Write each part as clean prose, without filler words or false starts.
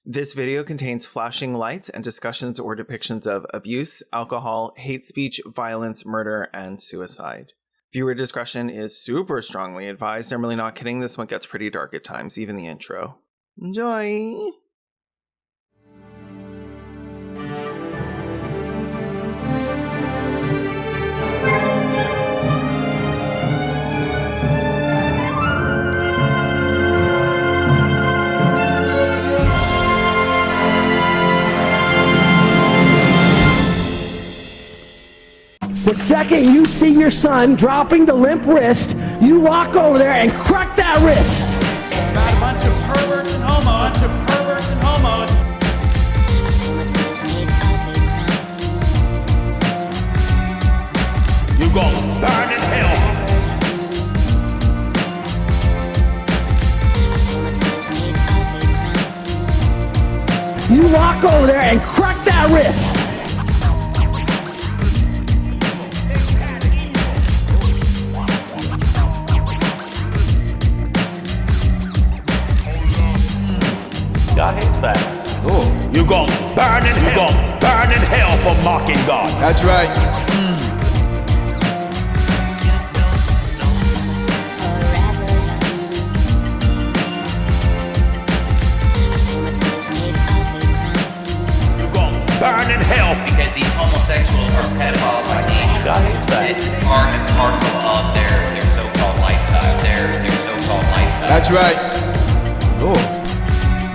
This video contains flashing lights and discussions or depictions of abuse, alcohol, hate speech, violence, murder, and suicide. Viewer discretion is super strongly advised. I'm really not kidding. This one gets pretty dark at times, even the intro. Enjoy! The second you see your son dropping the limp wrist, you walk over there and crack that wrist. Got a bunch of perverts and homos. You go burn in hell. You walk over there and crack that wrist. God hates that. You gon' burn in hell. You gon' burn in hell for mocking God. That's right. You gon' burn in hell because these homosexuals are pedophiles by nature. God hates that. This is part and parcel of their so-called lifestyle. Their so-called lifestyle. That's right.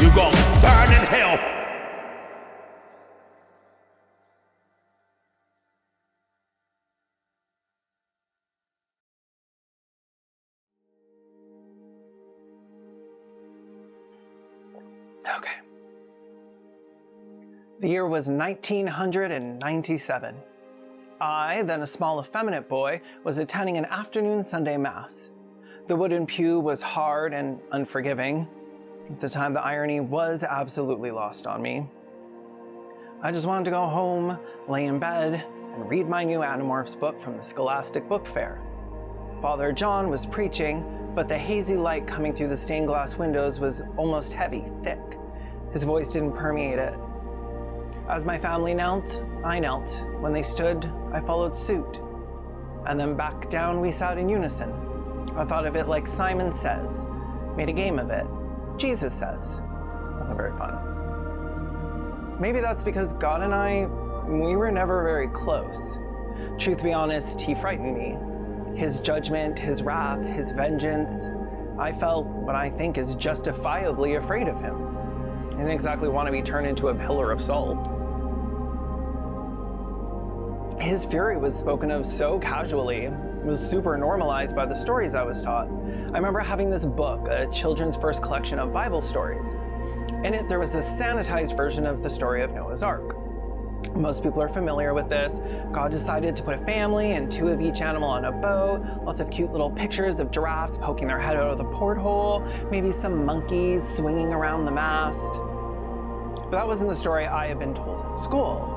You gon' burn in hell. Okay. The year was 1997. I, then a small effeminate boy, was attending an afternoon Sunday Mass. The wooden pew was hard and unforgiving. At the time, the irony was absolutely lost on me. I just wanted to go home, lay in bed, and read my new Animorphs book from the Scholastic Book Fair. Father John was preaching, but the hazy light coming through the stained glass windows was almost heavy, thick. His voice didn't permeate it. As my family knelt, I knelt. When they stood, I followed suit. And then back down we sat in unison. I thought of it like Simon Says, made a game of it. Jesus Says. Wasn't very fun. Maybe that's because God and I, we were never very close. Truth be honest, he frightened me. His judgment, his wrath, his vengeance. I felt what I think is justifiably afraid of him. I didn't exactly want to be turned into a pillar of salt. His fury was spoken of so casually. It was super normalized by the stories I was taught. I remember having this book, a children's first collection of Bible stories. In it, there was a sanitized version of the story of Noah's Ark. Most people are familiar with this. God decided to put a family and 2 of each animal on a boat, lots of cute little pictures of giraffes poking their head out of the porthole, maybe some monkeys swinging around the mast. But that wasn't the story I had been told in school.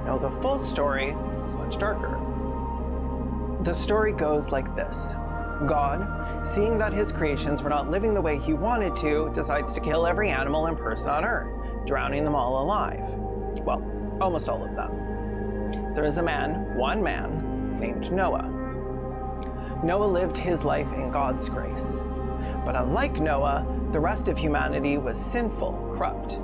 No, the full story is much darker. The story goes like this. God, seeing that his creations were not living the way he wanted to, decides to kill every animal and person on earth, drowning them all alive. Well, almost all of them. There is one man, named Noah. Noah lived his life in God's grace. But unlike Noah, the rest of humanity was sinful, corrupt.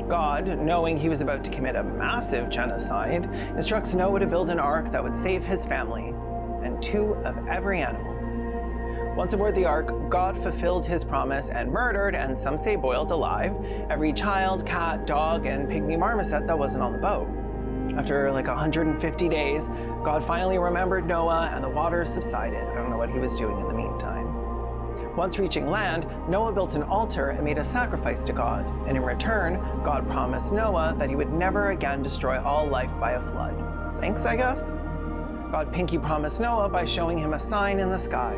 God, knowing he was about to commit a massive genocide, instructs Noah to build an ark that would save his family and 2 of every animal. Once aboard the ark, God fulfilled his promise and murdered, and some say boiled alive, every child, cat, dog, and pygmy marmoset that wasn't on the boat. After like 150 days, God finally remembered Noah and the waters subsided. I don't know what he was doing in the meantime. Once reaching land, Noah built an altar and made a sacrifice to God, and in return, God promised Noah that he would never again destroy all life by a flood. Thanks, I guess? God pinky promised Noah by showing him a sign in the sky.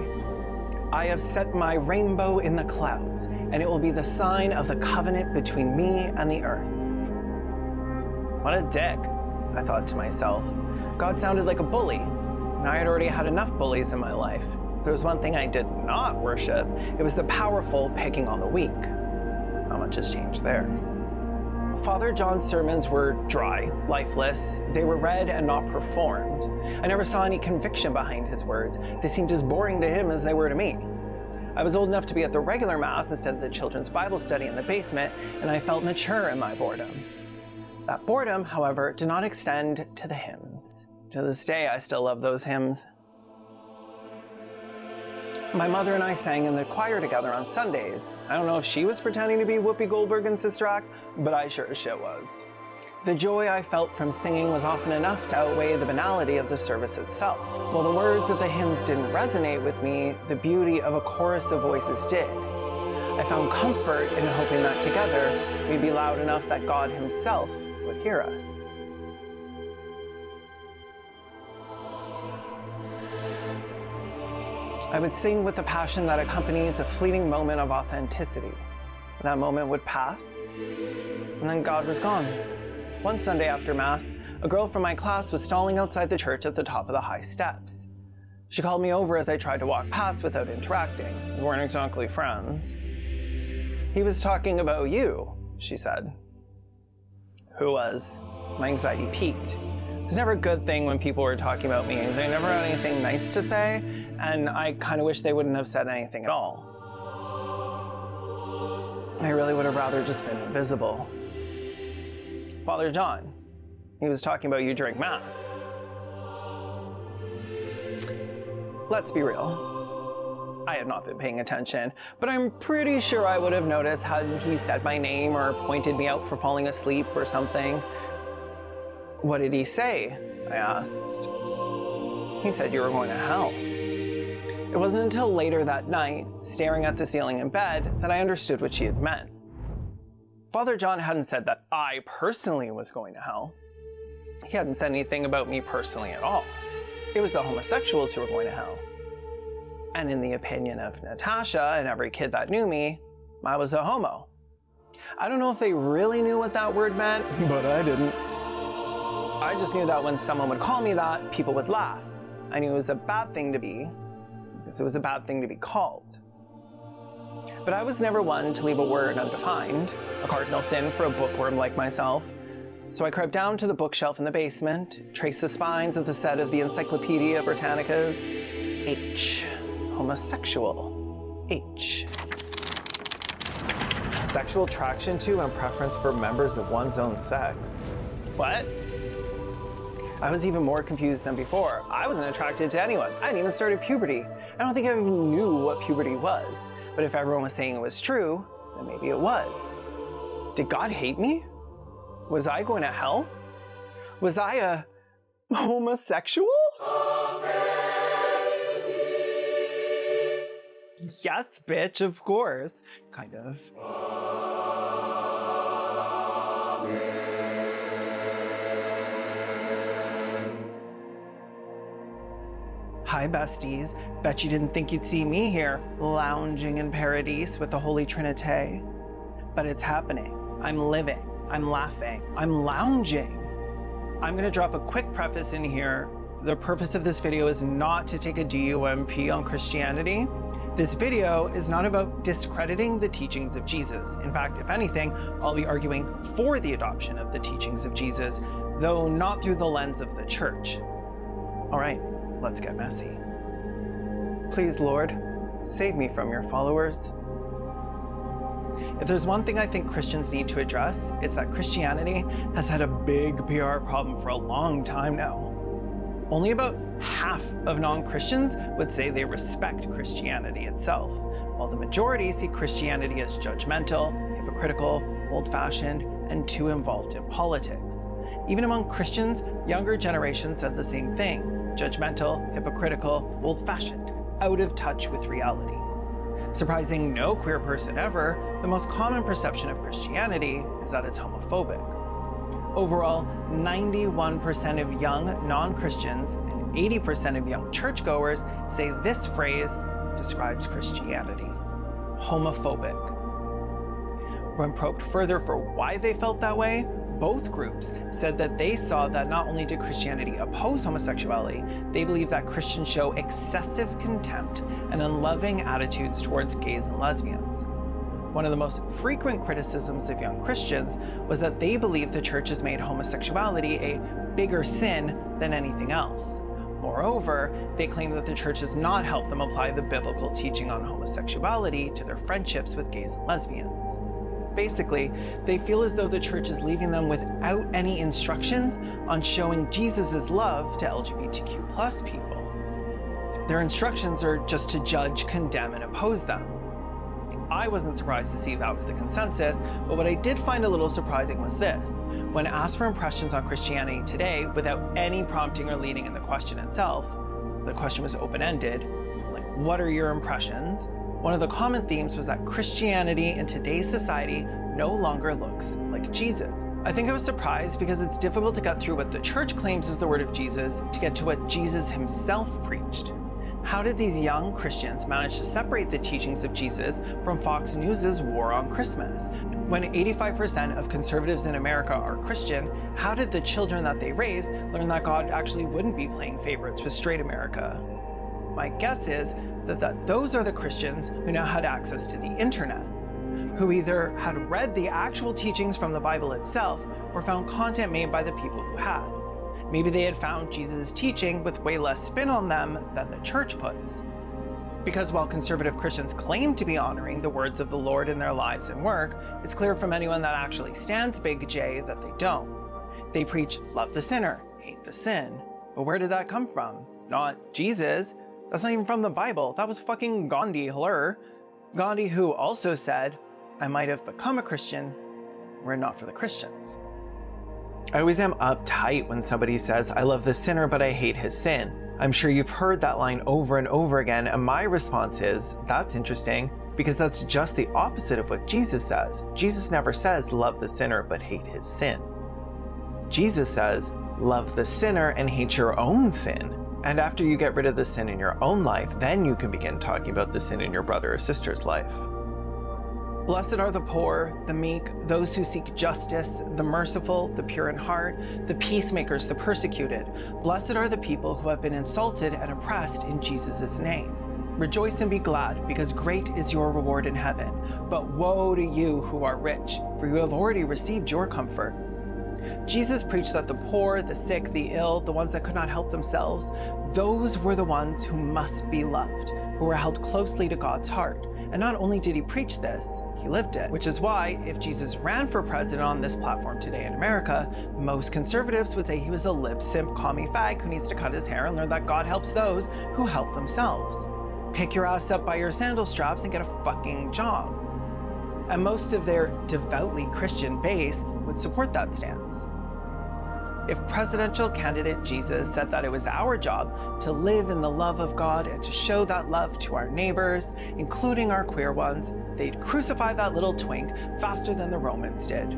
I have set my rainbow in the clouds, and it will be the sign of the covenant between me and the earth. What a dick, I thought to myself. God sounded like a bully, and I had already had enough bullies in my life. If there was one thing I did not worship, it was the powerful picking on the weak. Not much has changed there. Father John's sermons were dry, lifeless. They were read and not performed. I never saw any conviction behind his words. They seemed as boring to him as they were to me. I was old enough to be at the regular Mass instead of the children's Bible study in the basement, and I felt mature in my boredom. That boredom, however, did not extend to the hymns. To this day, I still love those hymns. My mother and I sang in the choir together on Sundays. I don't know if she was pretending to be Whoopi Goldberg in Sister Act, but I sure as shit was. The joy I felt from singing was often enough to outweigh the banality of the service itself. While the words of the hymns didn't resonate with me, the beauty of a chorus of voices did. I found comfort in hoping that together we'd be loud enough that God himself would hear us. I would sing with the passion that accompanies a fleeting moment of authenticity. That moment would pass, and then God was gone. One Sunday after Mass, a girl from my class was stalling outside the church at the top of the high steps. She called me over as I tried to walk past without interacting. We weren't exactly friends. "He was talking about you," she said. Who was? My anxiety peaked. It's never a good thing when people were talking about me. They never had anything nice to say, and I kind of wish they wouldn't have said anything at all. I really would have rather just been invisible. "Father John, he was talking about you during Mass." Let's be real. I had not been paying attention, but I'm pretty sure I would have noticed had he said my name or pointed me out for falling asleep or something. "What did he say?" I asked. "He said you were going to hell." It wasn't until later that night, staring at the ceiling in bed, that I understood what she had meant. Father John hadn't said that I personally was going to hell. He hadn't said anything about me personally at all. It was the homosexuals who were going to hell. And in the opinion of Natasha and every kid that knew me, I was a homo. I don't know if they really knew what that word meant, but I didn't. I just knew that when someone would call me that, people would laugh. I knew it was a bad thing to be, because it was a bad thing to be called. But I was never one to leave a word undefined, a cardinal sin for a bookworm like myself. So I crept down to the bookshelf in the basement, traced the spines of the set of the Encyclopedia Britannica's H. Homosexual. H. Sexual attraction to and preference for members of one's own sex. What? I was even more confused than before. I wasn't attracted to anyone. I hadn't even started puberty. I don't think I even knew what puberty was. But if everyone was saying it was true, then maybe it was. Did God hate me? Was I going to hell? Was I a homosexual? Yes, bitch, of course. Kind of. Hi, besties. Bet you didn't think you'd see me here, lounging in Paradise with the Holy Trinité. But it's happening. I'm living. I'm laughing. I'm lounging. I'm gonna drop a quick preface in here. The purpose of this video is not to take a DUMP on Christianity. This video is not about discrediting the teachings of Jesus. In fact, if anything, I'll be arguing for the adoption of the teachings of Jesus, though not through the lens of the church. All right, let's get messy. Please, Lord, save me from your followers. If there's one thing I think Christians need to address, it's that Christianity has had a big PR problem for a long time now. Only about half of non-Christians would say they respect Christianity itself, while the majority see Christianity as judgmental, hypocritical, old-fashioned, and too involved in politics. Even among Christians, younger generations said the same thing: judgmental, hypocritical, old-fashioned, out of touch with reality. Surprising no queer person ever, the most common perception of Christianity is that it's homophobic. Overall, 91% of young non-Christians and 80% of young churchgoers say this phrase describes Christianity: homophobic. When probed further for why they felt that way, both groups said that they saw that not only did Christianity oppose homosexuality, they believe that Christians show excessive contempt and unloving attitudes towards gays and lesbians. One of the most frequent criticisms of young Christians was that they believed the church has made homosexuality a bigger sin than anything else. Moreover, they claim that the church has not helped them apply the biblical teaching on homosexuality to their friendships with gays and lesbians. Basically, they feel as though the church is leaving them without any instructions on showing Jesus' love to LGBTQ+ people. Their instructions are just to judge, condemn, and oppose them. I wasn't surprised to see that was the consensus, but what I did find a little surprising was this. When asked for impressions on Christianity today without any prompting or leading in the question itself, the question was open-ended, like, what are your impressions? One of the common themes was that Christianity in today's society no longer looks like Jesus. I think I was surprised because it's difficult to get through what the church claims is the word of Jesus to get to what Jesus himself preached. How did these young Christians manage to separate the teachings of Jesus from Fox News' war on Christmas? When 85% of conservatives in America are Christian, how did the children that they raised learn that God actually wouldn't be playing favorites with straight America? My guess is that those are the Christians who now had access to the internet, who either had read the actual teachings from the Bible itself or found content made by the people who had. Maybe they had found Jesus' teaching with way less spin on them than the church puts. Because while conservative Christians claim to be honoring the words of the Lord in their lives and work, it's clear from anyone that actually stands Big J that they don't. They preach, love the sinner, hate the sin. But where did that come from? Not Jesus. That's not even from the Bible. That was fucking Gandhi, hello. Gandhi, who also said, I might have become a Christian were it not for the Christians. I always am uptight when somebody says, I love the sinner, but I hate his sin. I'm sure you've heard that line over and over again, and my response is, that's interesting, because that's just the opposite of what Jesus says. Jesus never says, love the sinner, but hate his sin. Jesus says, love the sinner and hate your own sin. And after you get rid of the sin in your own life, then you can begin talking about the sin in your brother or sister's life. Blessed are the poor, the meek, those who seek justice, the merciful, the pure in heart, the peacemakers, the persecuted. Blessed are the people who have been insulted and oppressed in Jesus' name. Rejoice and be glad, because great is your reward in heaven. But woe to you who are rich, for you have already received your comfort. Jesus preached that the poor, the sick, the ill, the ones that could not help themselves, those were the ones who must be loved, who were held closely to God's heart. And not only did he preach this, he lived it. Which is why, if Jesus ran for president on this platform today in America, most conservatives would say he was a lib simp commie fag who needs to cut his hair and learn that God helps those who help themselves. Pick your ass up by your sandal straps and get a fucking job. And most of their devoutly Christian base would support that stance. If presidential candidate Jesus said that it was our job to live in the love of God and to show that love to our neighbors, including our queer ones, they'd crucify that little twink faster than the Romans did.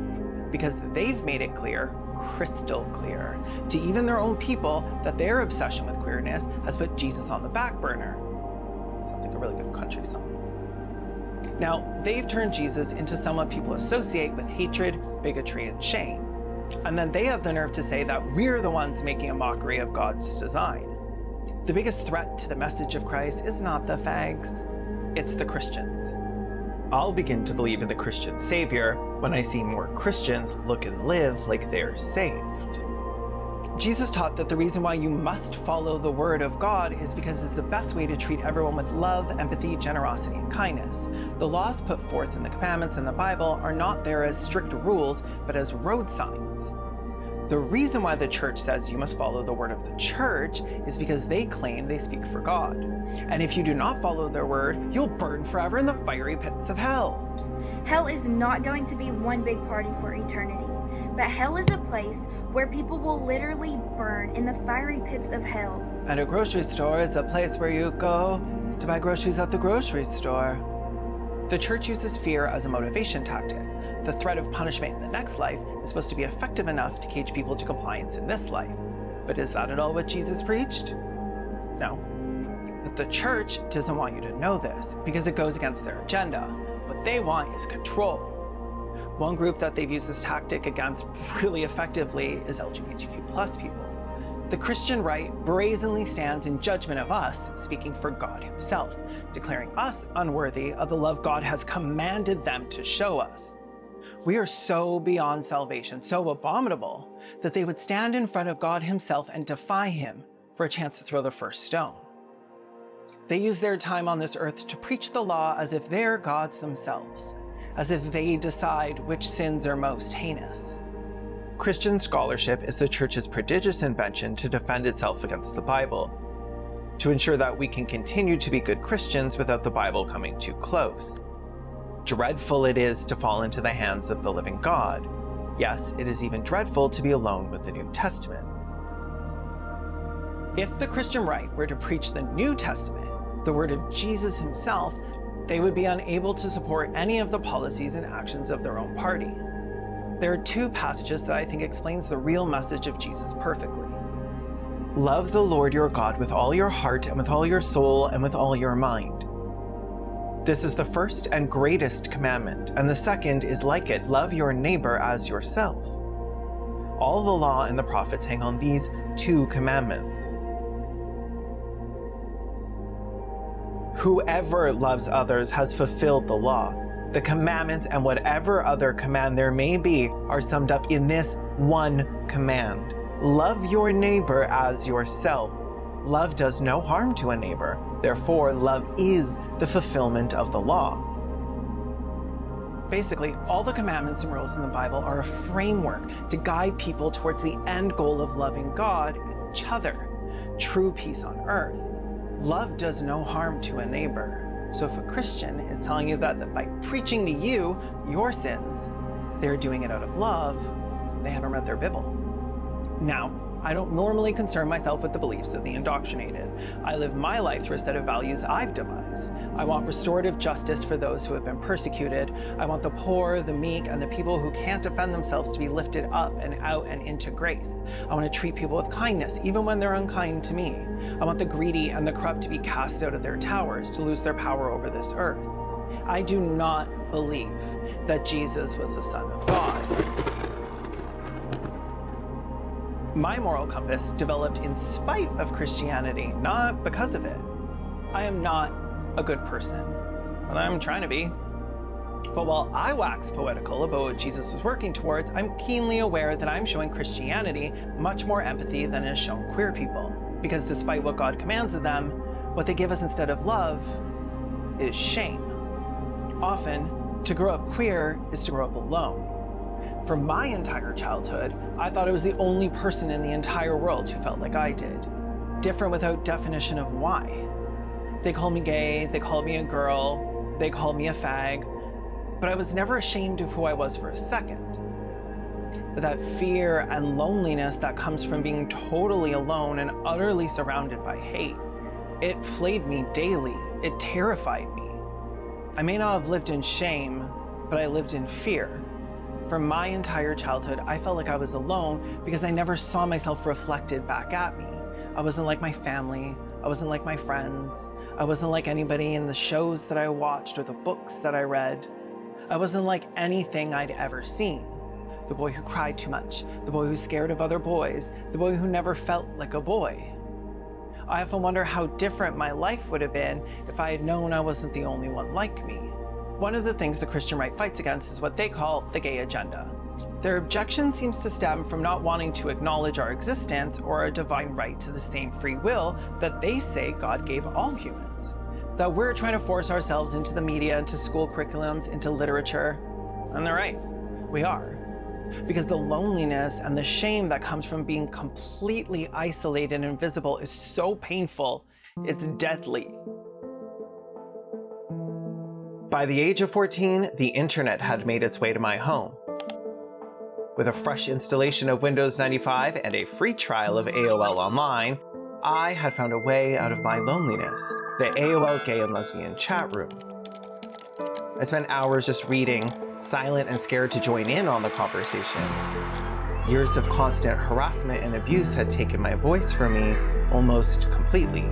Because they've made it clear, crystal clear, to even their own people that their obsession with queerness has put Jesus on the back burner. Sounds like a really good country song. Now, they've turned Jesus into someone people associate with hatred, bigotry, and shame. And then they have the nerve to say that we're the ones making a mockery of God's design. The biggest threat to the message of Christ is not the fags, it's the Christians. I'll begin to believe in the Christian Savior when I see more Christians look and live like they're saved. Jesus taught that the reason why you must follow the word of God is because it's the best way to treat everyone with love, empathy, generosity, and kindness. The laws put forth in the commandments in the Bible are not there as strict rules, but as road signs. The reason why the church says you must follow the word of the church is because they claim they speak for God. And if you do not follow their word, you'll burn forever in the fiery pits of hell. Hell is not going to be one big party for eternity, but hell is a place where people will literally burn in the fiery pits of hell. And a grocery store is a place where you go to buy groceries at the grocery store. The church uses fear as a motivation tactic. The threat of punishment in the next life is supposed to be effective enough to cage people to compliance in this life. But is that at all what Jesus preached? No. But the church doesn't want you to know this because it goes against their agenda. What they want is control. One group that they've used this tactic against really effectively is LGBTQ+ people. The Christian right brazenly stands in judgment of us, speaking for God himself, declaring us unworthy of the love God has commanded them to show us. We are so beyond salvation, so abominable, that they would stand in front of God himself and defy him for a chance to throw the first stone. They use their time on this earth to preach the law as if they're gods themselves, as if they decide which sins are most heinous. Christian scholarship is the church's prodigious invention to defend itself against the Bible, to ensure that we can continue to be good Christians without the Bible coming too close. Dreadful it is to fall into the hands of the living God. Yes, it is even dreadful to be alone with the New Testament. If the Christian right were to preach the New Testament, the word of Jesus himself, they would be unable to support any of the policies and actions of their own party. There are two passages that I think explains the real message of Jesus perfectly. Love the Lord your God with all your heart and with all your soul and with all your mind. This is the first and greatest commandment, and the second is like it, love your neighbor as yourself. All the law and the prophets hang on these two commandments. Whoever loves others has fulfilled the law. The commandments and whatever other command there may be are summed up in this one command. Love your neighbor as yourself. Love does no harm to a neighbor. Therefore, love is the fulfillment of the law. Basically, all the commandments and rules in the Bible are a framework to guide people towards the end goal of loving God and each other, true peace on earth. Love does no harm to a neighbor. So if a Christian is telling you that by preaching to you your sins, they're doing it out of love, they haven't read their Bible. Now, I don't normally concern myself with the beliefs of the indoctrinated. I live my life through a set of values I've devised. I want restorative justice for those who have been persecuted. I want the poor, the meek, and the people who can't defend themselves to be lifted up and out and into grace. I want to treat people with kindness, even when they're unkind to me. I want the greedy and the corrupt to be cast out of their towers, to lose their power over this earth. I do not believe that Jesus was the Son of God. My moral compass developed in spite of Christianity, not because of it. I am not a good person, and I'm trying to be. But while I wax poetical about what Jesus was working towards, I'm keenly aware that I'm showing Christianity much more empathy than is shown queer people. Because despite what God commands of them, what they give us instead of love is shame. Often, to grow up queer is to grow up alone. For my entire childhood, I thought I was the only person in the entire world who felt like I did. Different without definition of why. They called me gay, they called me a girl, they called me a fag, but I was never ashamed of who I was for a second. But that fear and loneliness that comes from being totally alone and utterly surrounded by hate, it flayed me daily, it terrified me. I may not have lived in shame, but I lived in fear. For my entire childhood, I felt like I was alone because I never saw myself reflected back at me. I wasn't like my family, I wasn't like my friends, I wasn't like anybody in the shows that I watched or the books that I read. I wasn't like anything I'd ever seen. The boy who cried too much, the boy who's scared of other boys, the boy who never felt like a boy. I often wonder how different my life would have been if I had known I wasn't the only one like me. One of the things the Christian right fights against is what they call the gay agenda. Their objection seems to stem from not wanting to acknowledge our existence or our divine right to the same free will that they say God gave all humans. That we're trying to force ourselves into the media, into school curriculums, into literature. And they're right, we are. Because the loneliness and the shame that comes from being completely isolated and invisible is so painful, it's deadly. By the age of 14, the internet had made its way to my home. With a fresh installation of Windows 95 and a free trial of AOL Online, I had found a way out of my loneliness, the AOL Gay and Lesbian chat room. I spent hours just reading, silent and scared to join in on the conversation. Years of constant harassment and abuse had taken my voice from me almost completely.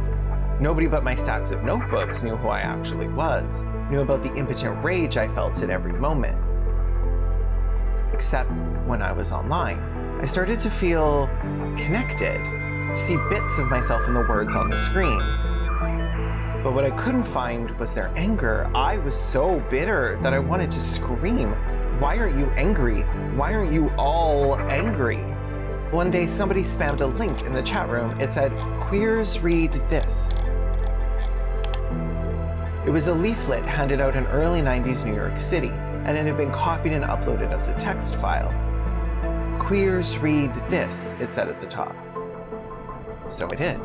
Nobody but my stacks of notebooks knew who I actually was, knew about the impotent rage I felt at every moment. Except when I was online, I started to feel connected. to see bits of myself in the words on the screen. But what I couldn't find was their anger. I was so bitter that I wanted to scream. Why aren't you angry? Why aren't you all angry? One day somebody spammed a link in the chat room. It said, "Queers read this." It was a leaflet handed out in early 90s New York City, and it had been copied and uploaded as a text file. "Queers read this," it said at the top. So it did.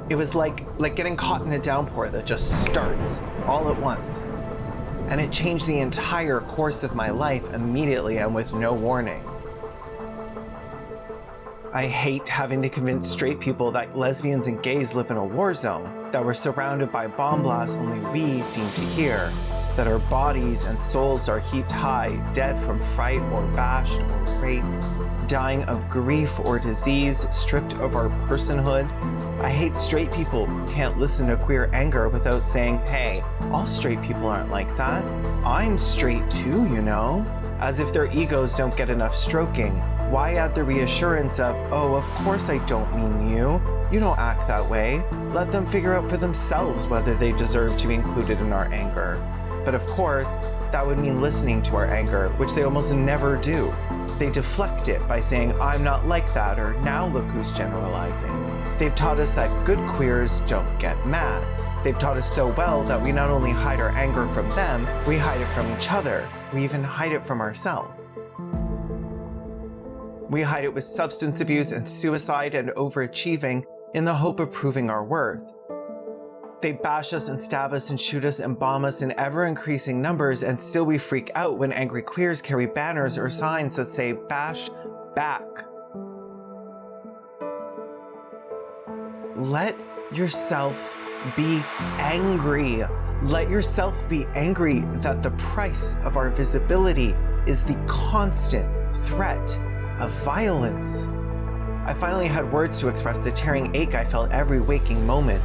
It was like getting caught in a downpour that just starts all at once. And it changed the entire course of my life immediately and with no warning. I hate having to convince straight people that lesbians and gays live in a war zone, that we're surrounded by bomb blasts only we seem to hear, that our bodies and souls are heaped high, dead from fright or bashed or raped, dying of grief or disease, stripped of our personhood. I hate straight people who can't listen to queer anger without saying, "Hey, all straight people aren't like that. I'm straight too, you know." As if their egos don't get enough stroking. Why add the reassurance of, "Oh, of course I don't mean you. You don't act that way." Let them figure out for themselves whether they deserve to be included in our anger. But of course, that would mean listening to our anger, which they almost never do. They deflect it by saying, "I'm not like that," or "Now look who's generalizing." They've taught us that good queers don't get mad. They've taught us so well that we not only hide our anger from them, we hide it from each other. We even hide it from ourselves. We hide it with substance abuse and suicide and overachieving in the hope of proving our worth. They bash us and stab us and shoot us and bomb us in ever-increasing numbers, and still we freak out when angry queers carry banners or signs that say, "Bash back." Let yourself be angry. Let yourself be angry that the price of our visibility is the constant threat of violence. I finally had words to express the tearing ache I felt every waking moment.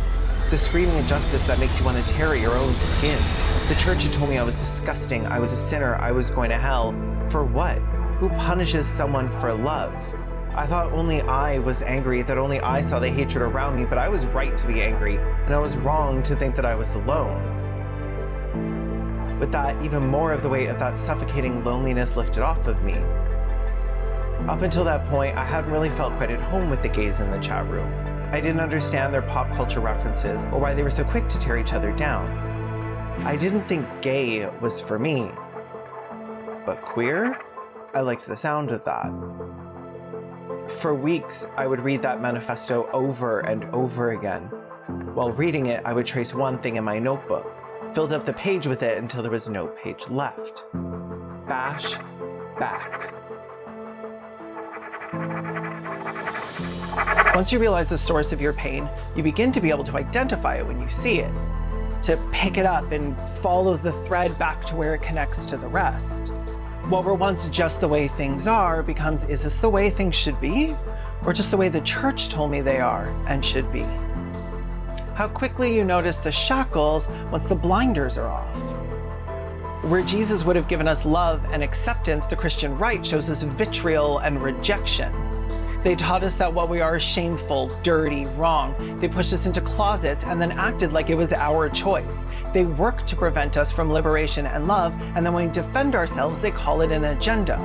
The screaming injustice that makes you want to tear at your own skin. The church had told me I was disgusting, I was a sinner, I was going to hell. For what? Who punishes someone for love? I thought only I was angry, that only I saw the hatred around me, but I was right to be angry, and I was wrong to think that I was alone. With that, even more of the weight of that suffocating loneliness lifted off of me. Up until that point, I hadn't really felt quite at home with the gays in the chat room. I didn't understand their pop culture references or why they were so quick to tear each other down. I didn't think gay was for me. But queer? I liked the sound of that. For weeks, I would read that manifesto over and over again. While reading it, I would trace one thing in my notebook, filled up the page with it until there was no page left. Bash back. Once you realize the source of your pain, you begin to be able to identify it when you see it, to pick it up and follow the thread back to where it connects to the rest. What were once just the way things are becomes, is this the way things should be? Or just the way the church told me they are and should be? How quickly you notice the shackles once the blinders are off. Where Jesus would have given us love and acceptance, the Christian right shows us vitriol and rejection. They taught us that what we are is shameful, dirty, wrong. They pushed us into closets and then acted like it was our choice. They work to prevent us from liberation and love, and then when we defend ourselves, they call it an agenda.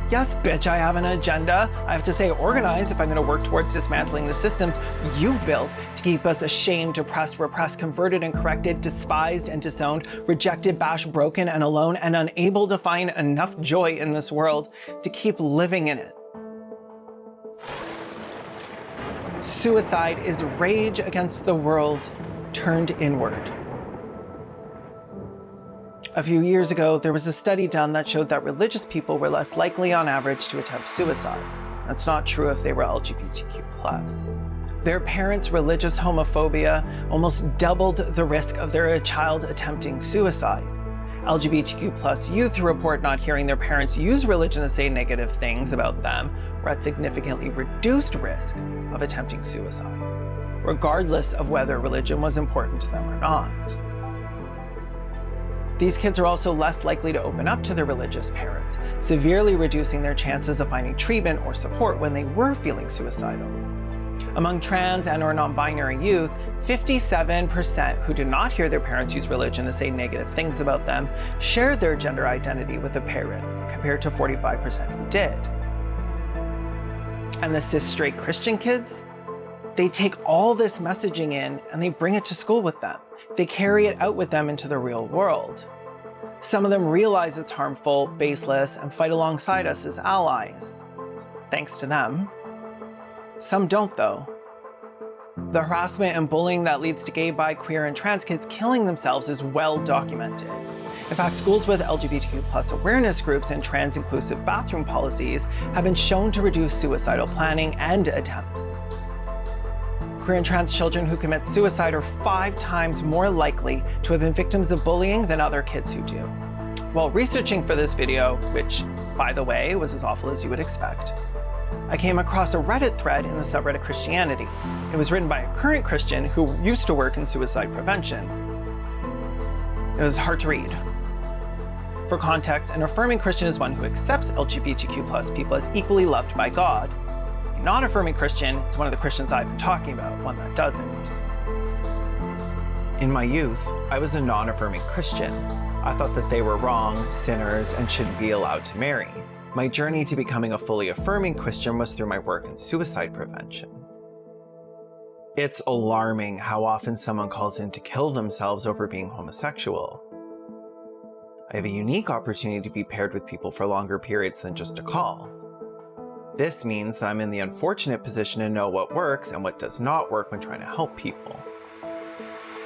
Yes, bitch, I have an agenda. I have to stay organized if I'm going to work towards dismantling the systems you built to keep us ashamed, oppressed, repressed, converted and corrected, despised and disowned, rejected, bashed, broken and alone, and unable to find enough joy in this world to keep living in it. Suicide is rage against the world turned inward. A few years ago, there was a study done that showed that religious people were less likely on average to attempt suicide. That's not true if they were LGBTQ+. Their parents' religious homophobia almost doubled the risk of their child attempting suicide. LGBTQ+ youth who report not hearing their parents use religion to say negative things about them were at significantly reduced risk of attempting suicide, regardless of whether religion was important to them or not. These kids are also less likely to open up to their religious parents, severely reducing their chances of finding treatment or support when they were feeling suicidal. Among trans and or non-binary youth, 57% who did not hear their parents use religion to say negative things about them shared their gender identity with a parent, compared to 45% who did. And the cis-straight Christian kids, they take all this messaging in and they bring it to school with them. They carry it out with them into the real world. Some of them realize it's harmful, baseless, and fight alongside us as allies. Thanks to them. Some don't, though. The harassment and bullying that leads to gay, bi, queer, and trans kids killing themselves is well documented. In fact, schools with LGBTQ+ awareness groups and trans-inclusive bathroom policies have been shown to reduce suicidal planning and attempts. Queer and trans children who commit suicide are 5 times more likely to have been victims of bullying than other kids who do. While researching for this video, which, by the way, was as awful as you would expect, I came across a Reddit thread in the subreddit Christianity. It was written by a current Christian who used to work in suicide prevention. It was hard to read. For context, an affirming Christian is one who accepts LGBTQ+ people as equally loved by God. A non-affirming Christian is one of the Christians I've been talking about, one that doesn't. In my youth, I was a non-affirming Christian. I thought that they were wrong, sinners, and shouldn't be allowed to marry. My journey to becoming a fully affirming Christian was through my work in suicide prevention. It's alarming how often someone calls in to kill themselves over being homosexual. I have a unique opportunity to be paired with people for longer periods than just a call. This means that I'm in the unfortunate position to know what works and what does not work when trying to help people.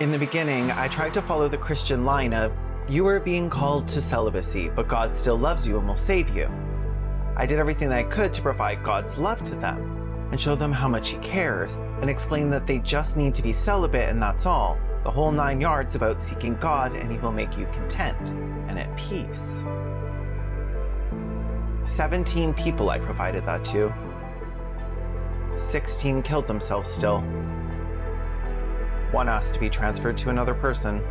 In the beginning, I tried to follow the Christian line of, you are being called to celibacy, but God still loves you and will save you. I did everything that I could to provide God's love to them and show them how much He cares and explain that they just need to be celibate and that's all. The whole 9 yards about seeking God and He will make you content and at peace. 17 people I provided that to. 16 killed themselves still. 1 asked to be transferred to another person.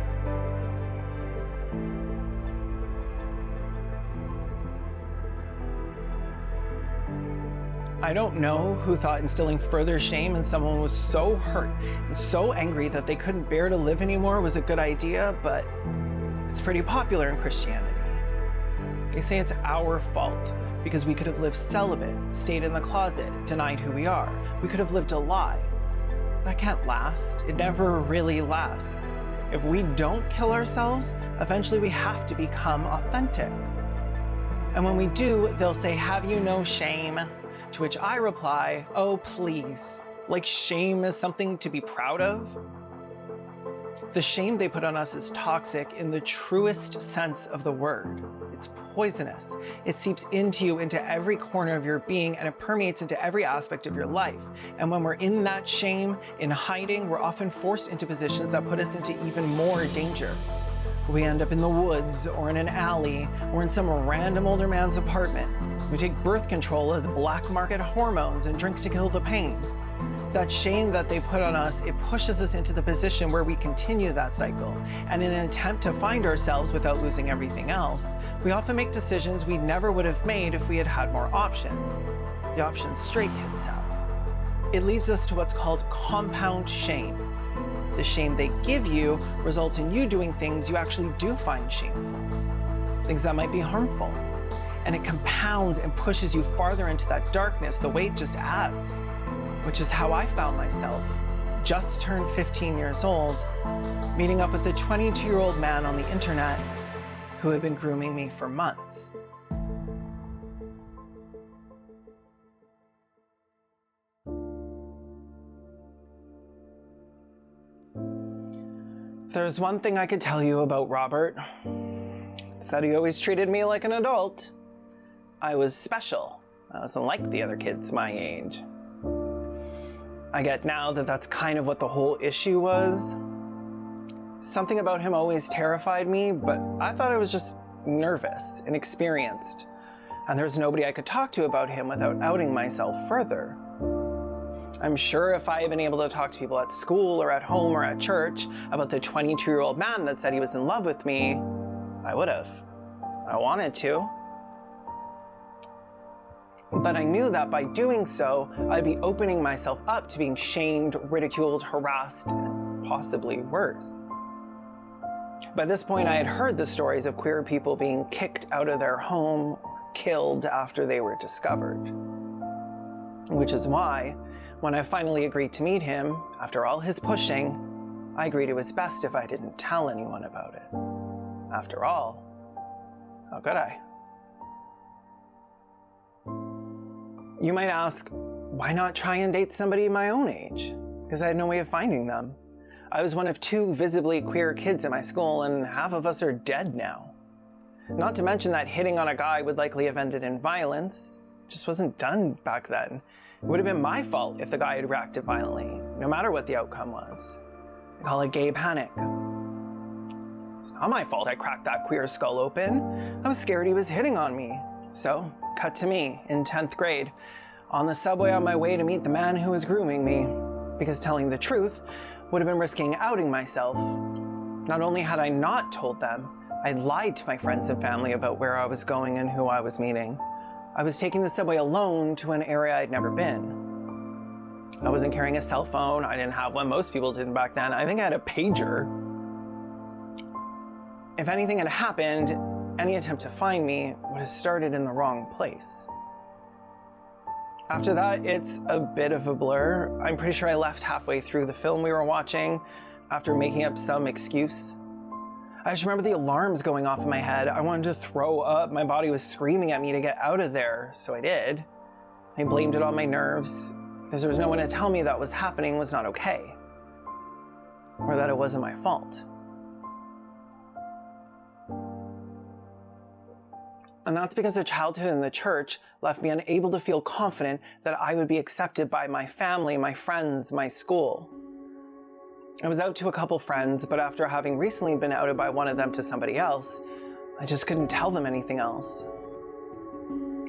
I don't know who thought instilling further shame in someone who was so hurt and so angry that they couldn't bear to live anymore was a good idea, but it's pretty popular in Christianity. They say it's our fault because we could have lived celibate, stayed in the closet, denied who we are. We could have lived a lie. That can't last. It never really lasts. If we don't kill ourselves, eventually we have to become authentic. And when we do, they'll say, "Have you no shame?" To which I reply, "Oh, please. Like shame is something to be proud of?" The shame they put on us is toxic in the truest sense of the word. It's poisonous. It seeps into you, into every corner of your being, and it permeates into every aspect of your life. And when we're in that shame, in hiding, we're often forced into positions that put us into even more danger. We end up in the woods, or in an alley, or in some random older man's apartment. We take birth control as black market hormones and drink to kill the pain. That shame that they put on us, it pushes us into the position where we continue that cycle. And in an attempt to find ourselves without losing everything else, we often make decisions we never would have made if we had had more options. The options straight kids have. It leads us to what's called compound shame. The shame they give you results in you doing things you actually do find shameful. Things that might be harmful. And it compounds and pushes you farther into that darkness. The weight just adds. Which is how I found myself, just turned 15 years old, meeting up with a 22-year-old man on the internet who had been grooming me for months. If there's one thing I could tell you about Robert, it's that he always treated me like an adult. I was special. I wasn't like the other kids my age. I get now that that's kind of what the whole issue was. Something about him always terrified me, but I thought I was just nervous, inexperienced, and there's nobody I could talk to about him without outing myself further. I'm sure if I had been able to talk to people at school or at home or at church about the 22-year-old man that said he was in love with me, I would have. I wanted to. But I knew that by doing so, I'd be opening myself up to being shamed, ridiculed, harassed, and possibly worse. By this point, I had heard the stories of queer people being kicked out of their home, or killed after they were discovered. Which is why, when I finally agreed to meet him, after all his pushing, I agreed it was best if I didn't tell anyone about it. After all, how could I? You might ask, why not try and date somebody my own age? Because I had no way of finding them. I was one of 2 visibly queer kids in my school, and half of us are dead now. Not to mention that hitting on a guy would likely have ended in violence. It just wasn't done back then. It would have been my fault if the guy had reacted violently, no matter what the outcome was. They call it gay panic. It's not my fault I cracked that queer skull open. I was scared he was hitting on me. So, cut to me, in 10th grade, on the subway on my way to meet the man who was grooming me, because telling the truth would have been risking outing myself. Not only had I not told them, I'd lied to my friends and family about where I was going and who I was meeting. I was taking the subway alone to an area I'd never been. I wasn't carrying a cell phone. I didn't have one. Most people didn't back then. I think I had a pager. If anything had happened, any attempt to find me would have started in the wrong place. After that, it's a bit of a blur. I'm pretty sure I left halfway through the film we were watching after making up some excuse. I just remember the alarms going off in my head. I wanted to throw up. My body was screaming at me to get out of there, so I did. I blamed it on my nerves because there was no one to tell me that what was happening was not okay, or that it wasn't my fault. And that's because a childhood in the church left me unable to feel confident that I would be accepted by my family, my friends, my school. I was out to a couple friends, but after having recently been outed by one of them to somebody else, I just couldn't tell them anything else.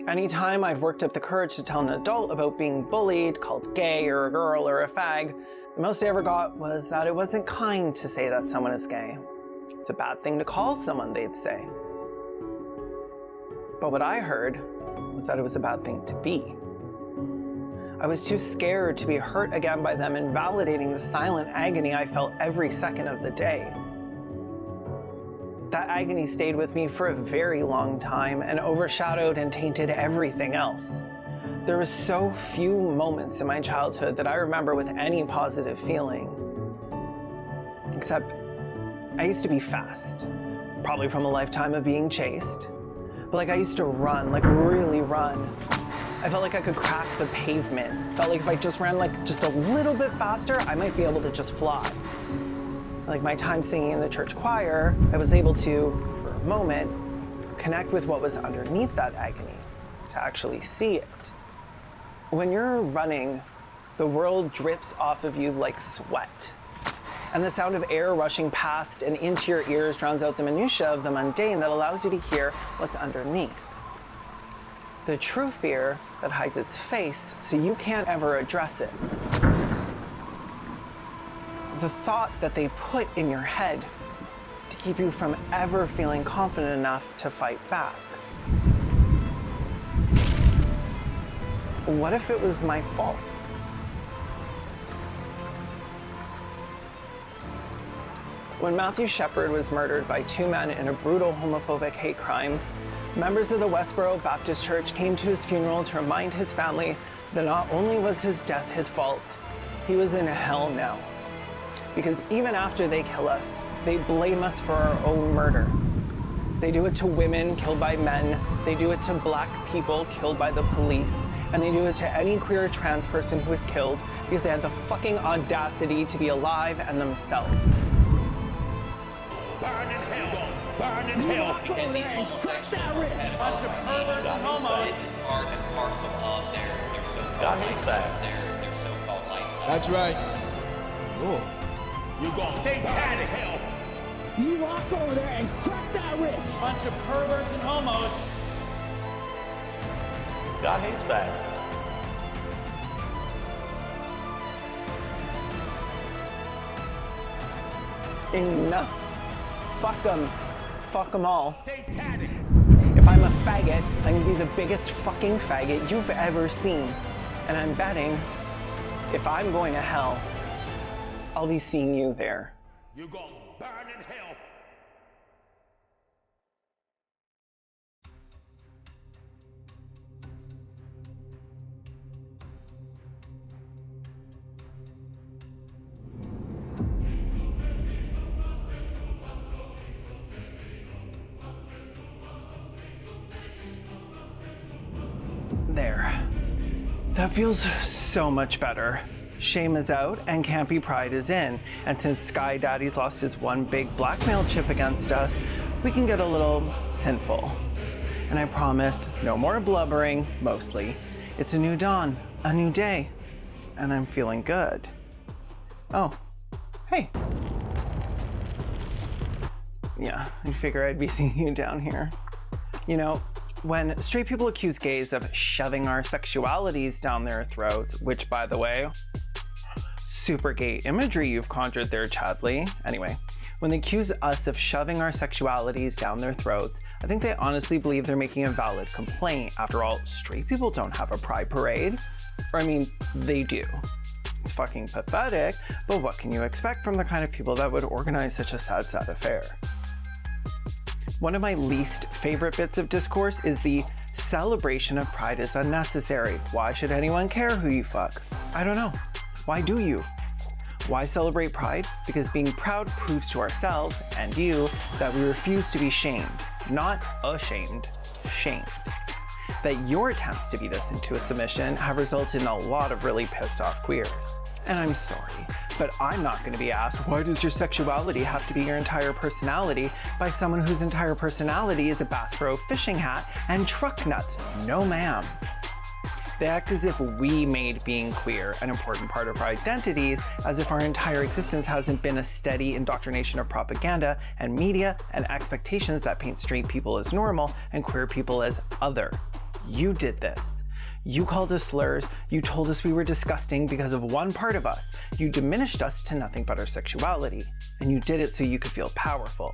Anytime I'd worked up the courage to tell an adult about being bullied, called gay or a girl or a fag, the most I ever got was that it wasn't kind to say that someone is gay. It's a bad thing to call someone, they'd say. But what I heard was that it was a bad thing to be. I was too scared to be hurt again by them, invalidating the silent agony I felt every second of the day. That agony stayed with me for a very long time and overshadowed and tainted everything else. There were so few moments in my childhood that I remember with any positive feeling. Except, I used to be fast, probably from a lifetime of being chased. But I used to run, really run. I felt like I could crack the pavement. Felt like if I just ran just a little bit faster, I might be able to just fly. Like my time singing in the church choir, I was able to, for a moment, connect with what was underneath that agony, to actually see it. When you're running, the world drips off of you like sweat. And the sound of air rushing past and into your ears drowns out the minutiae of the mundane that allows you to hear what's underneath. The true fear that hides its face so you can't ever address it. The thought that they put in your head to keep you from ever feeling confident enough to fight back. What if it was my fault? When Matthew Shepard was murdered by 2 men in a brutal homophobic hate crime, members of the Westboro Baptist Church came to his funeral to remind his family that not only was his death his fault, he was in hell now. Because even after they kill us, they blame us for our own murder. They do it to women killed by men, they do it to black people killed by the police, and they do it to any queer or trans person who is killed because they had the fucking audacity to be alive and themselves. Burn in hell! Burn in hell! Because these homosexuals and bunch of perverts and homos. This is part and parcel of their so-called God hates that. lifestyle. Their so-called lifestyle. That's right. You gonna satanic hell! You walk over there and crack that wrist. Bunch of perverts and homos. God hates fags. Enough. Fuck them. Fuck them all. Satanic! If I'm a faggot, I'm gonna be the biggest fucking faggot you've ever seen. And I'm betting, if I'm going to hell, I'll be seeing you there. You gonna burn in hell. There. That feels so much better. Shame is out and Campy Pride is in. And since Sky Daddy's lost his one big blackmail chip against us, we can get a little sinful. And I promise, no more blubbering, mostly. It's a new dawn, a new day, and I'm feeling good. Oh, hey. Yeah, I figure I'd be seeing you down here. You know, when straight people accuse gays of shoving our sexualities down their throats, which, by the way, super gay imagery you've conjured there, Chadley. Anyway, when they accuse us of shoving our sexualities down their throats, I think they honestly believe they're making a valid complaint. After all, straight people don't have a pride parade. Or I mean, they do. It's fucking pathetic, but what can you expect from the kind of people that would organize such a sad, sad affair? One of my least favorite bits of discourse is the celebration of pride is unnecessary. Why should anyone care who you fuck? I don't know. Why do you? Why celebrate pride? Because being proud proves to ourselves and you that we refuse to be shamed. Not ashamed, shamed. That your attempts to beat us into a submission have resulted in a lot of really pissed off queers. And I'm sorry, but I'm not going to be asked, why does your sexuality have to be your entire personality, by someone whose entire personality is a Bass Pro fishing hat and truck nuts? No ma'am. They act as if we made being queer an important part of our identities, as if our entire existence hasn't been a steady indoctrination of propaganda and media and expectations that paint straight people as normal and queer people as other. You did this. You called us slurs, you told us we were disgusting because of one part of us. You diminished us to nothing but our sexuality. And you did it so you could feel powerful.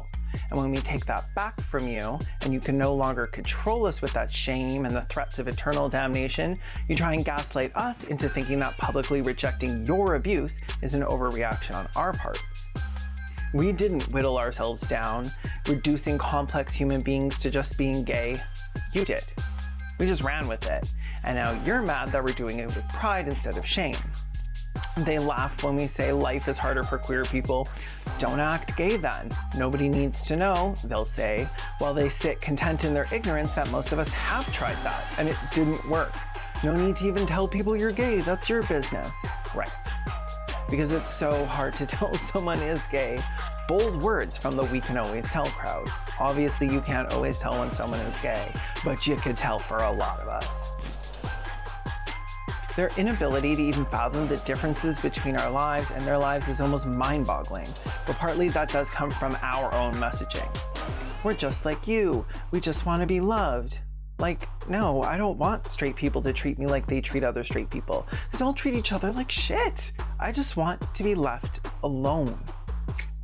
And when we take that back from you, and you can no longer control us with that shame and the threats of eternal damnation, you try and gaslight us into thinking that publicly rejecting your abuse is an overreaction on our parts. We didn't whittle ourselves down, reducing complex human beings to just being gay. You did. We just ran with it. And now you're mad that we're doing it with pride instead of shame. They laugh when we say life is harder for queer people. Don't act gay then. Nobody needs to know, they'll say, while they sit content in their ignorance that most of us have tried that and it didn't work. No need to even tell people you're gay, that's your business. Right. Because it's so hard to tell someone is gay. Bold words from the we can always tell crowd. Obviously you can't always tell when someone is gay, but you could tell for a lot of us. Their inability to even fathom the differences between our lives and their lives is almost mind-boggling, but partly that does come from our own messaging. We're just like you, we just want to be loved. Like, no, I don't want straight people to treat me like they treat other straight people, because don't treat each other like shit. I just want to be left alone.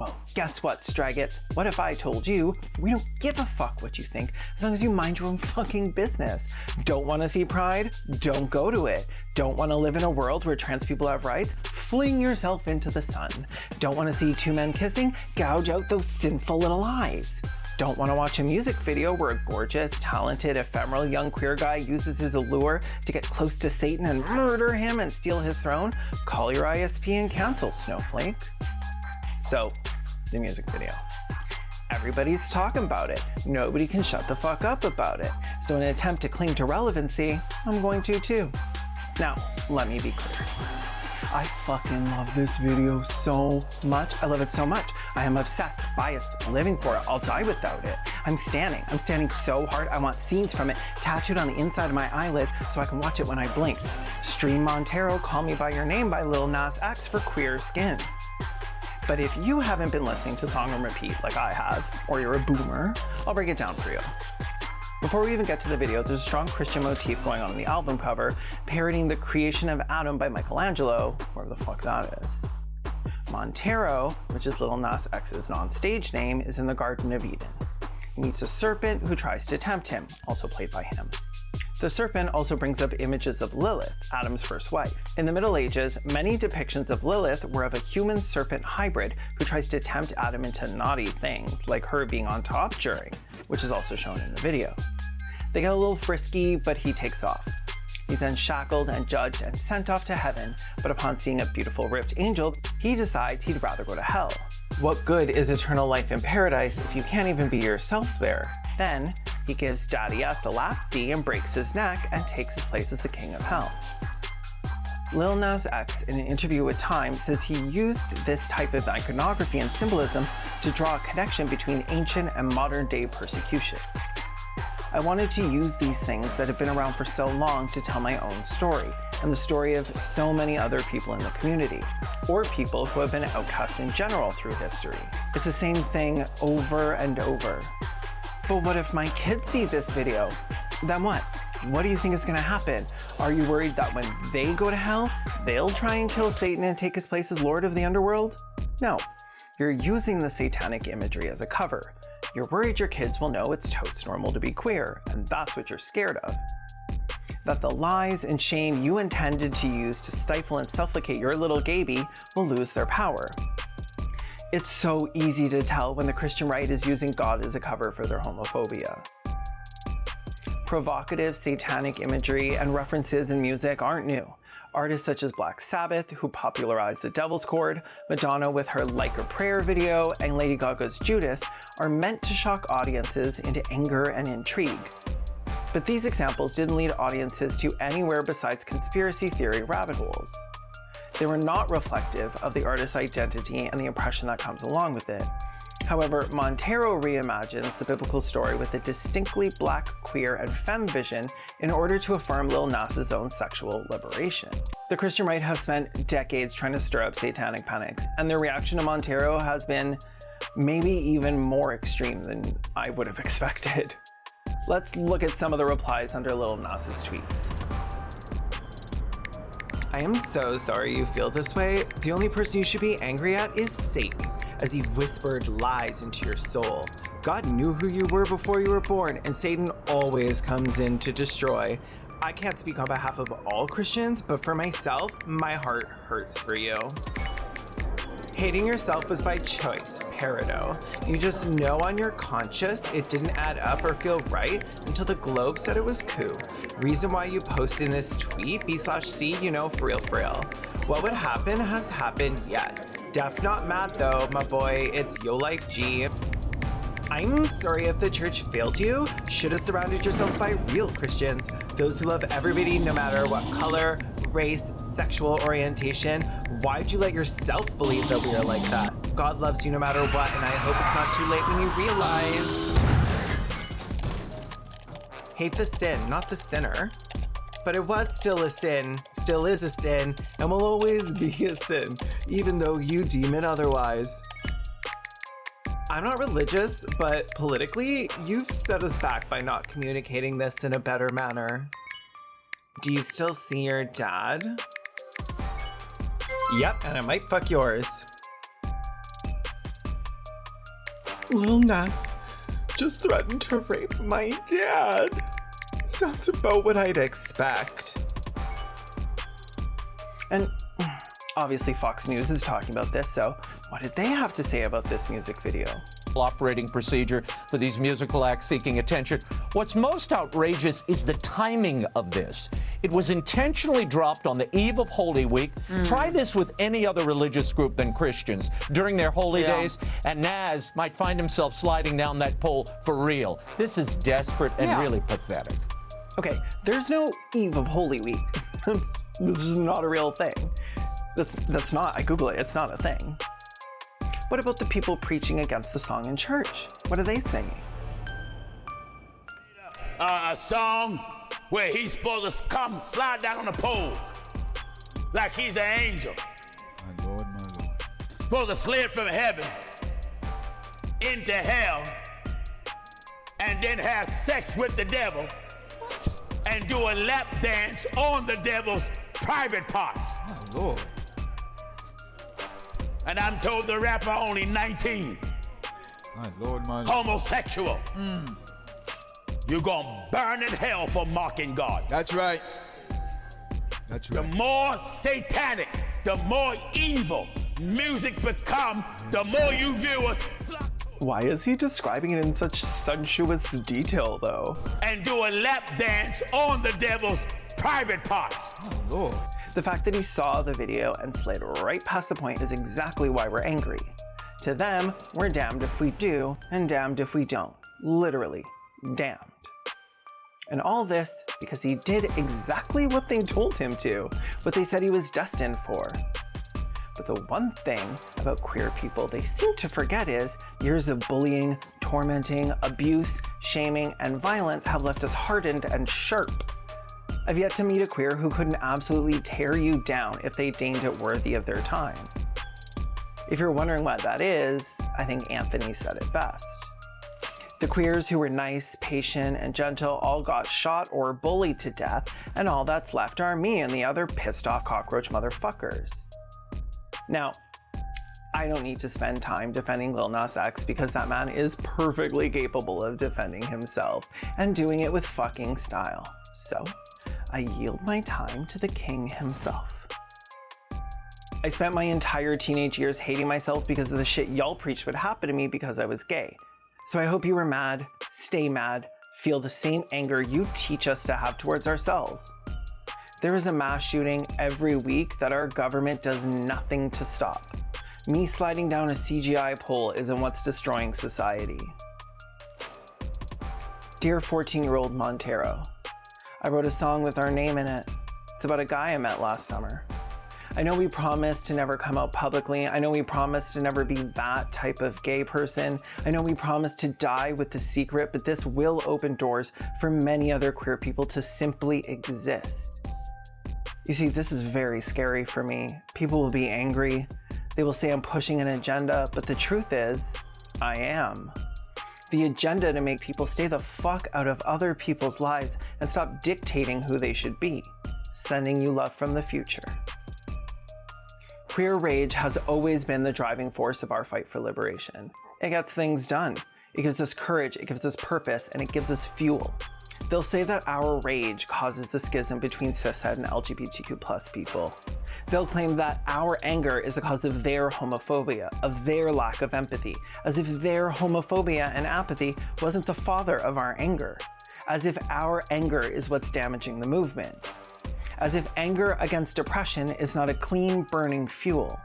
Well, guess what, Straggets? What if I told you, we don't give a fuck what you think, as long as you mind your own fucking business. Don't want to see pride? Don't go to it. Don't want to live in a world where trans people have rights? Fling yourself into the sun. Don't want to see two men kissing? Gouge out those sinful little eyes. Don't want to watch a music video where a gorgeous, talented, ephemeral young queer guy uses his allure to get close to Satan and murder him and steal his throne? Call your ISP and cancel, snowflake. So, the music video. Everybody's talking about it. Nobody can shut the fuck up about it. So in an attempt to cling to relevancy, I'm going to too. Now, let me be clear. I fucking love this video so much. I love it so much. I am obsessed, biased, living for it. I'll die without it. I'm standing so hard. I want scenes from it tattooed on the inside of my eyelids so I can watch it when I blink. Stream Montero, Call Me By Your Name by Lil Nas X for queer skin. But if you haven't been listening to Song on Repeat like I have, or you're a boomer, I'll break it down for you. Before we even get to the video, there's a strong Christian motif going on in the album cover, parodying the creation of Adam by Michelangelo, wherever the fuck that is. Montero, which is Lil Nas X's non-stage name, is in the Garden of Eden. He meets a serpent who tries to tempt him, also played by him. The serpent also brings up images of Lilith, Adam's first wife. In the Middle Ages, many depictions of Lilith were of a human-serpent hybrid who tries to tempt Adam into naughty things, like her being on top during, which is also shown in the video. They get a little frisky, but he takes off. He's then shackled and judged and sent off to heaven, but upon seeing a beautiful ripped angel, he decides he'd rather go to hell. What good is eternal life in paradise if you can't even be yourself there? Then, he gives Daddy S the last D and breaks his neck and takes his place as the king of hell. Lil Nas X, in an interview with Time, says he used this type of iconography and symbolism to draw a connection between ancient and modern day persecution. I wanted to use these things that have been around for so long to tell my own story, and the story of so many other people in the community, or people who have been outcast in general through history. It's the same thing over and over. But what if my kids see this video? Then what? What do you think is gonna happen? Are you worried that when they go to hell, they'll try and kill Satan and take his place as Lord of the Underworld? No, you're using the satanic imagery as a cover. You're worried your kids will know it's totes normal to be queer, and that's what you're scared of. That the lies and shame you intended to use to stifle and suffocate your little Gaby will lose their power. It's so easy to tell when the Christian right is using God as a cover for their homophobia. Provocative satanic imagery and references in music aren't new. Artists such as Black Sabbath, who popularized the Devil's Chord, Madonna with her Like a Prayer video, and Lady Gaga's Judas are meant to shock audiences into anger and intrigue. But these examples didn't lead audiences to anywhere besides conspiracy theory rabbit holes. They were not reflective of the artist's identity and the impression that comes along with it. However, Montero reimagines the biblical story with a distinctly black, queer, and femme vision in order to affirm Lil Nas's own sexual liberation. The Christian right have spent decades trying to stir up satanic panics, and their reaction to Montero has been maybe even more extreme than I would have expected. Let's look at some of the replies under Lil Nas's tweets. I am so sorry you feel this way. The only person you should be angry at is Satan, as he whispered lies into your soul. God knew who you were before you were born, and Satan always comes in to destroy. I can't speak on behalf of all Christians, but for myself, my heart hurts for you. Hating yourself was by choice, Peridot. You just know on your conscience it didn't add up or feel right until the Globe said it was cool. Reason why you posted this tweet, B/C, you know, for real. What would happen has happened yet. Def not mad though, my boy, it's yo life G. I'm sorry if the church failed you. Should have surrounded yourself by real Christians, those who love everybody no matter what color, race, sexual orientation. Why'd you let yourself believe that we are like that? God loves you no matter what, and I hope it's not too late when you realize. Hate the sin, not the sinner. But it was still a sin, still is a sin, and will always be a sin, even though you deem it otherwise. I'm not religious, but politically, you've set us back by not communicating this in a better manner. Do you still see your dad? Yep, and I might fuck yours. Lil Nas just threatened to rape my dad. Sounds about what I'd expect. And obviously Fox News is talking about this, so what did they have to say about this music video? Operating procedure for these musical acts seeking attention. What's most outrageous is the timing of this. It was intentionally dropped on the eve of Holy Week. Try this with any other religious group than Christians during their holy days, and Nas might find himself sliding down that pole for real. This is desperate and really pathetic. Okay, there's no eve of Holy Week. This is not a real thing. That's not, I Google it, it's not a thing. What about the people preaching against the song in church? What are they singing? A song where he's supposed to come slide down on the pole like he's an angel. My Lord, my Lord. Supposed to slid from heaven into hell and then have sex with the devil and do a lap dance on the devil's private parts. My Lord. And I'm told the rapper only 19. My Lord, my Lord. homosexual, you're gonna burn in hell for mocking God. That's right. That's The right. more satanic, the more evil music becomes, the more you viewers flock Why is he describing it in such sensuous detail, though? and do a lap dance on the devil's private parts. My Lord. The fact that he saw the video and slid right past the point is exactly why we're angry. To them, we're damned if we do and damned if we don't. Literally, damned. And all this because he did exactly what they told him to, what they said he was destined for. But the one thing about queer people they seem to forget is years of bullying, tormenting, abuse, shaming, and violence have left us hardened and sharp. I've yet to meet a queer who couldn't absolutely tear you down if they deemed it worthy of their time. If you're wondering what that is, I think Anthony said it best. The queers who were nice, patient, and gentle all got shot or bullied to death, and all that's left are me and the other pissed off cockroach motherfuckers. Now, I don't need to spend time defending Lil Nas X because that man is perfectly capable of defending himself and doing it with fucking style. So, I yield my time to the king himself. I spent my entire teenage years hating myself because of the shit y'all preached would happen to me because I was gay. So I hope you were mad, stay mad, feel the same anger you teach us to have towards ourselves. There is a mass shooting every week that our government does nothing to stop. Me sliding down a CGI pole isn't what's destroying society. Dear 14-year-old Montero, I wrote a song with our name in it. It's about a guy I met last summer. I know we promised to never come out publicly. I know we promised to never be that type of gay person. I know we promised to die with the secret, but this will open doors for many other queer people to simply exist. You see, this is very scary for me. People will be angry. They will say I'm pushing an agenda, but the truth is, I am. The agenda to make people stay the fuck out of other people's lives and stop dictating who they should be. Sending you love from the future. Queer rage has always been the driving force of our fight for liberation. It gets things done. It gives us courage, it gives us purpose, and it gives us fuel. They'll say that our rage causes the schism between cishet and LGBTQ+ people. They'll claim that our anger is the cause of their homophobia, of their lack of empathy, as if their homophobia and apathy wasn't the father of our anger, as if our anger is what's damaging the movement. As if anger against oppression is not a clean, burning fuel.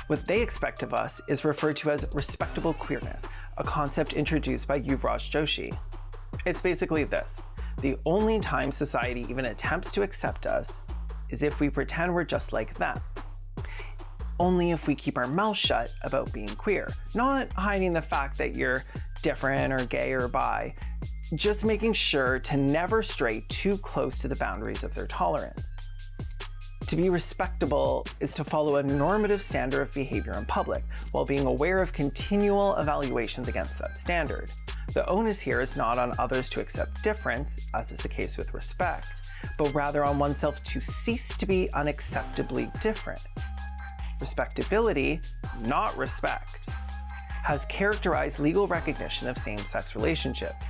What they expect of us is referred to as respectable queerness, a concept introduced by Yuvraj Joshi. It's basically this: the only time society even attempts to accept us is if we pretend we're just like them. Only if we keep our mouths shut about being queer, not hiding the fact that you're different or gay or bi, just making sure to never stray too close to the boundaries of their tolerance. To be respectable is to follow a normative standard of behavior in public, while being aware of continual evaluations against that standard. The onus here is not on others to accept difference, as is the case with respect, but rather on oneself to cease to be unacceptably different. Respectability, not respect, has characterized legal recognition of same-sex relationships.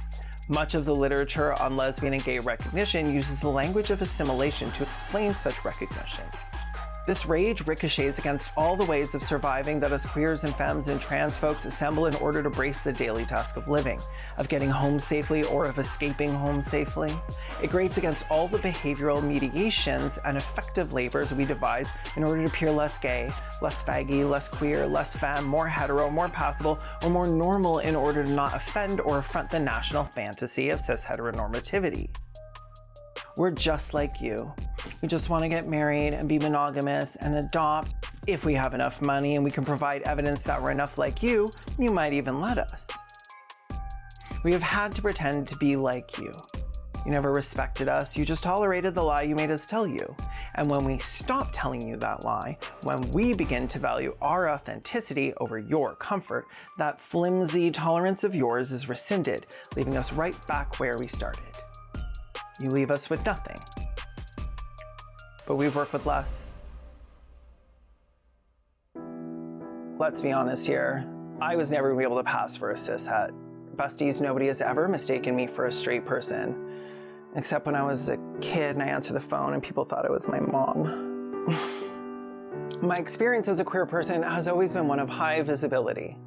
Much of the literature on lesbian and gay recognition uses the language of assimilation to explain such recognition. This rage ricochets against all the ways of surviving that us queers and femmes and trans folks assemble in order to brace the daily task of living, of getting home safely or of escaping home safely. It grates against all the behavioral mediations and effective labors we devise in order to appear less gay, less faggy, less queer, less femme, more hetero, more passable, or more normal in order to not offend or affront the national fantasy of cis heteronormativity. We're just like you. We just want to get married and be monogamous and adopt. If we have enough money and we can provide evidence that we're enough like you might even let us. We have had to pretend to be like you. You never respected us, you just tolerated the lie you made us tell you. And when we stop telling you that lie, when we begin to value our authenticity over your comfort, that flimsy tolerance of yours is rescinded, leaving us right back where we started. You leave us with nothing. But we've worked with less. Let's be honest here. I was never going to be able to pass for a cishet. Busties, nobody has ever mistaken me for a straight person, except when I was a kid and I answered the phone and people thought it was my mom. My experience as a queer person has always been one of high visibility.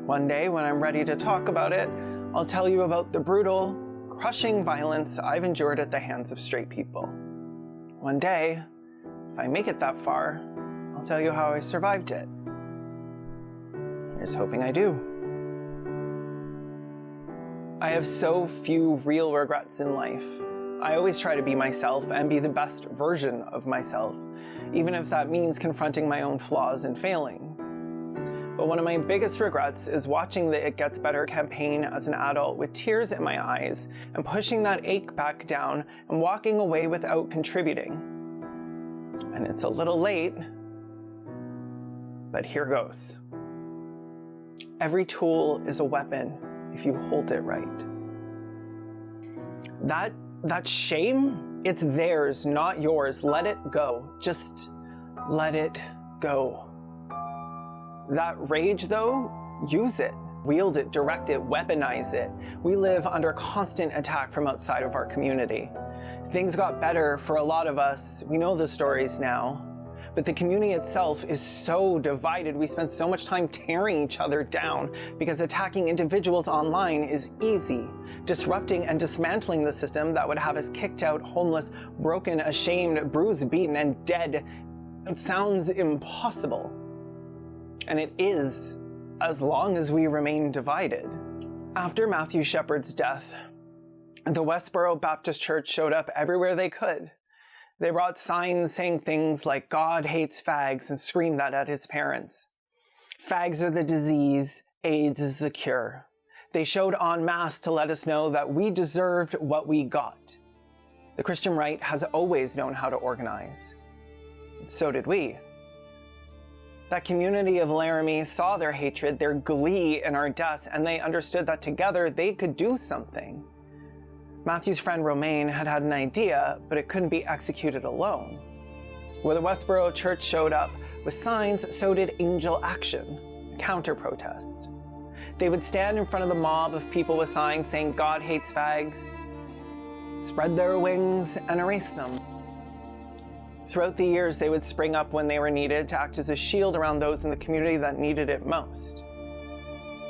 One day, when I'm ready to talk about it, I'll tell you about the brutal, crushing violence I've endured at the hands of straight people. One day, if I make it that far, I'll tell you how I survived it. Here's hoping I do. I have so few real regrets in life. I always try to be myself and be the best version of myself, even if that means confronting my own flaws and failings. But one of my biggest regrets is watching the It Gets Better campaign as an adult with tears in my eyes and pushing that ache back down and walking away without contributing. And it's a little late, but here goes. Every tool is a weapon if you hold it right. That shame, it's theirs, not yours. Let it go. Just let it go. That rage, though, use it. Wield it, direct it, weaponize it. We live under constant attack from outside of our community. Things got better for a lot of us. We know the stories now. But the community itself is so divided. We spend so much time tearing each other down because attacking individuals online is easy. Disrupting and dismantling the system that would have us kicked out, homeless, broken, ashamed, bruised, beaten, and dead. It sounds impossible. And it is, as long as we remain divided. After Matthew Shepard's death, the Westboro Baptist Church showed up everywhere they could. They brought signs saying things like "God hates fags" and screamed that at his parents. Fags are the disease, AIDS is the cure. They showed en masse to let us know that we deserved what we got. The Christian right has always known how to organize. So did we. That community of Laramie saw their hatred, their glee in our deaths, and they understood that together they could do something. Matthew's friend Romaine had an idea, but it couldn't be executed alone. Where the Westboro Church showed up with signs, so did Angel Action, a counter-protest. They would stand in front of the mob of people with signs saying "God hates fags," spread their wings, and erase them. Throughout the years, they would spring up when they were needed to act as a shield around those in the community that needed it most.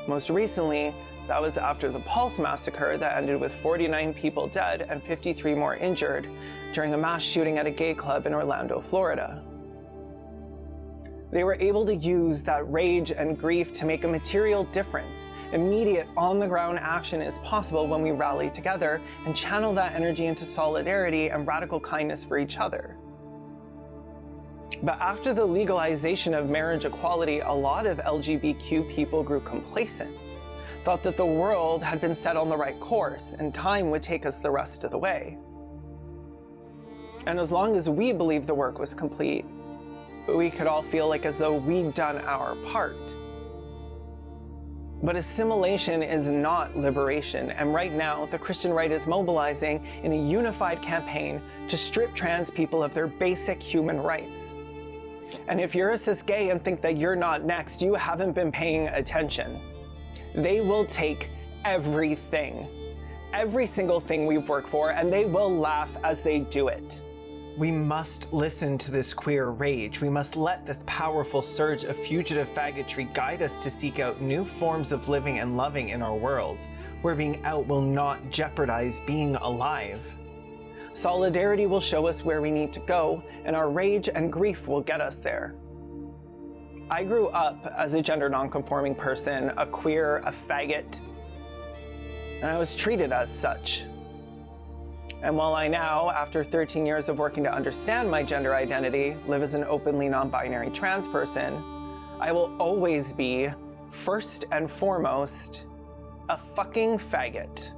Most recently, that was after the Pulse massacre that ended with 49 people dead and 53 more injured during a mass shooting at a gay club in Orlando, Florida. They were able to use that rage and grief to make a material difference. Immediate, on-the-ground action is possible when we rally together and channel that energy into solidarity and radical kindness for each other. But after the legalization of marriage equality, a lot of LGBTQ people grew complacent, thought that the world had been set on the right course and time would take us the rest of the way. And as long as we believed the work was complete, we could all feel like as though we'd done our part. But assimilation is not liberation, and right now the Christian right is mobilizing in a unified campaign to strip trans people of their basic human rights. And if you're a cis gay and think that you're not next, you haven't been paying attention. They will take everything, every single thing we've worked for, and they will laugh as they do it. We must listen to this queer rage. We must let this powerful surge of fugitive faggotry guide us to seek out new forms of living and loving in our world, where being out will not jeopardize being alive. Solidarity will show us where we need to go, and our rage and grief will get us there. I grew up as a gender nonconforming person, a queer, a faggot, and I was treated as such. And while I now, after 13 years of working to understand my gender identity, live as an openly non-binary trans person, I will always be, first and foremost, a fucking faggot.